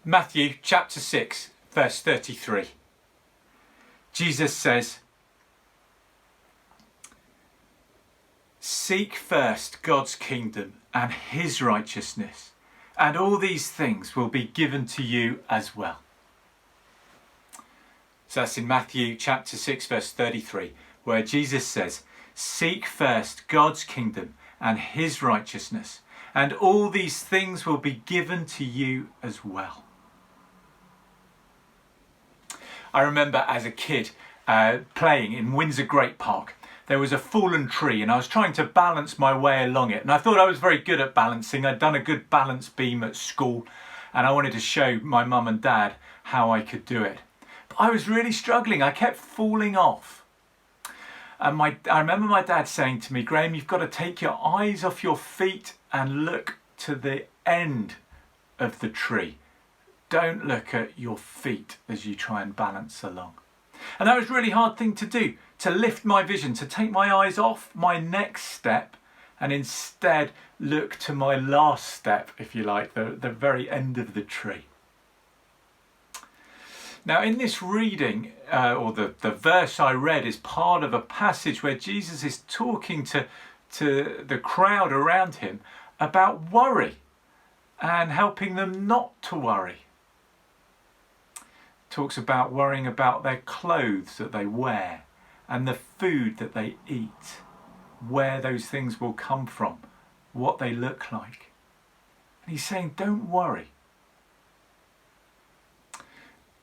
Matthew chapter 6, verse 33. Jesus says, "Seek first God's kingdom and his righteousness, and all these things will be given to you as well." So that's in Matthew chapter 6, verse 33, where Jesus says, "Seek first God's kingdom and his righteousness, and all these things will be given to you as well." I remember as a kid playing in Windsor Great Park. There was a fallen tree and I was trying to balance my way along it, and I thought I was very good at balancing. I'd done a good balance beam at school and I wanted to show my mum and dad how I could do it. But I was really struggling. I kept falling off. And I remember my dad saying to me, "Graham, you've got to take your eyes off your feet and look to the end of the tree. Don't look at your feet as you try and balance along." And that was a really hard thing to do, to lift my vision, to take my eyes off my next step and instead look to my last step, if you like, the very end of the tree. Now in this reading, or the verse I read is part of a passage where Jesus is talking to the crowd around him about worry and helping them not to worry. Talks about worrying about their clothes that they wear and the food that they eat, where those things will come from, what they look like. And he's saying, don't worry.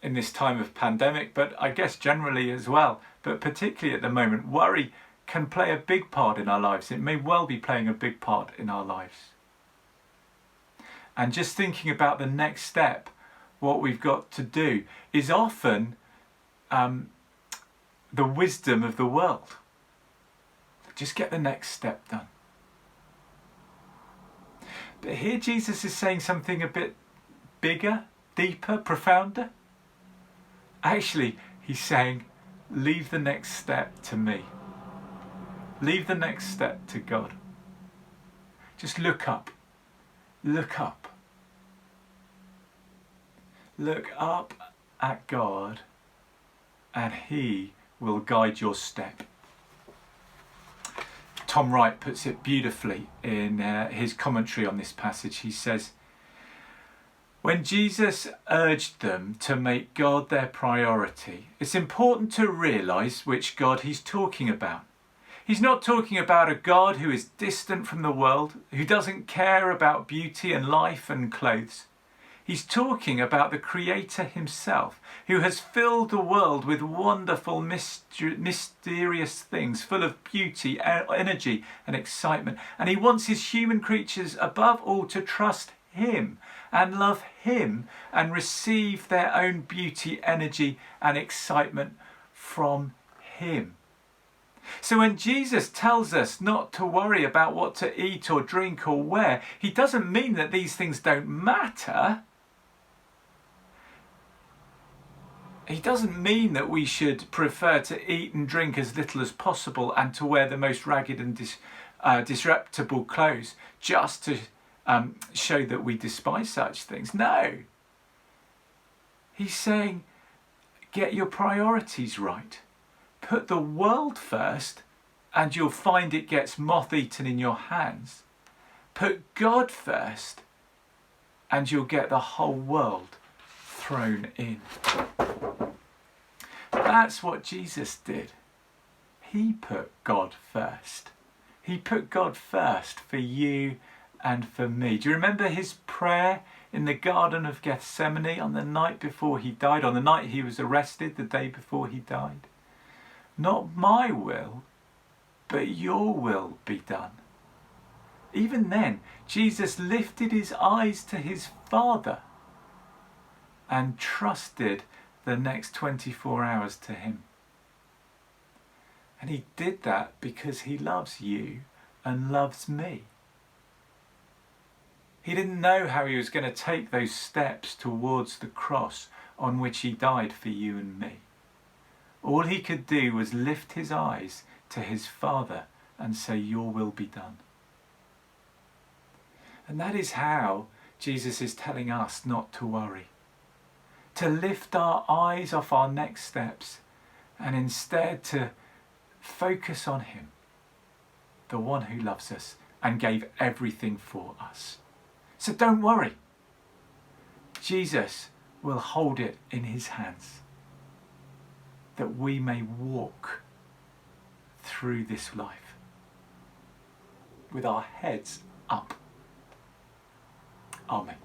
In this time of pandemic, but I guess generally as well, but particularly at the moment, worry can play a big part in our lives. It may well be playing a big part in our lives. And just thinking about the next step, what we've got to do, is often the wisdom of the world. Just get the next step done. But here Jesus is saying something a bit bigger, deeper, profounder. Actually, he's saying, leave the next step to me. Leave the next step to God. Just look up. Look up. Look up at God and he will guide your step. Tom Wright puts it beautifully in his commentary on this passage. He says, when Jesus urged them to make God their priority, it's important to realise which God he's talking about. He's not talking about a God who is distant from the world, who doesn't care about beauty and life and clothes. He's talking about the Creator himself, who has filled the world with wonderful, mysterious things, full of beauty, energy and excitement. And he wants his human creatures above all to trust him and love him and receive their own beauty, energy and excitement from him. So when Jesus tells us not to worry about what to eat or drink or wear, he doesn't mean that these things don't matter. He doesn't mean that we should prefer to eat and drink as little as possible and to wear the most ragged and disreputable clothes just to show that we despise such things. No. He's saying, get your priorities right. Put the world first and you'll find it gets moth-eaten in your hands. Put God first and you'll get the whole world thrown in. That's what Jesus did. He put God first. He put God first for you and for me. Do you remember his prayer in the Garden of Gethsemane on the night before he died, on the night he was arrested, the day before he died? Not my will, but your will be done. Even then, Jesus lifted his eyes to his Father and trusted the next 24 hours to him. And he did that because he loves you and loves me. He didn't know how he was going to take those steps towards the cross on which he died for you and me. All he could do was lift his eyes to his Father and say, your will be done. And that is how Jesus is telling us not to worry. to lift our eyes off our next steps and instead to focus on him, the one who loves us and gave everything for us. So don't worry. Jesus will hold it in his hands, that we may walk through this life with our heads up. Amen.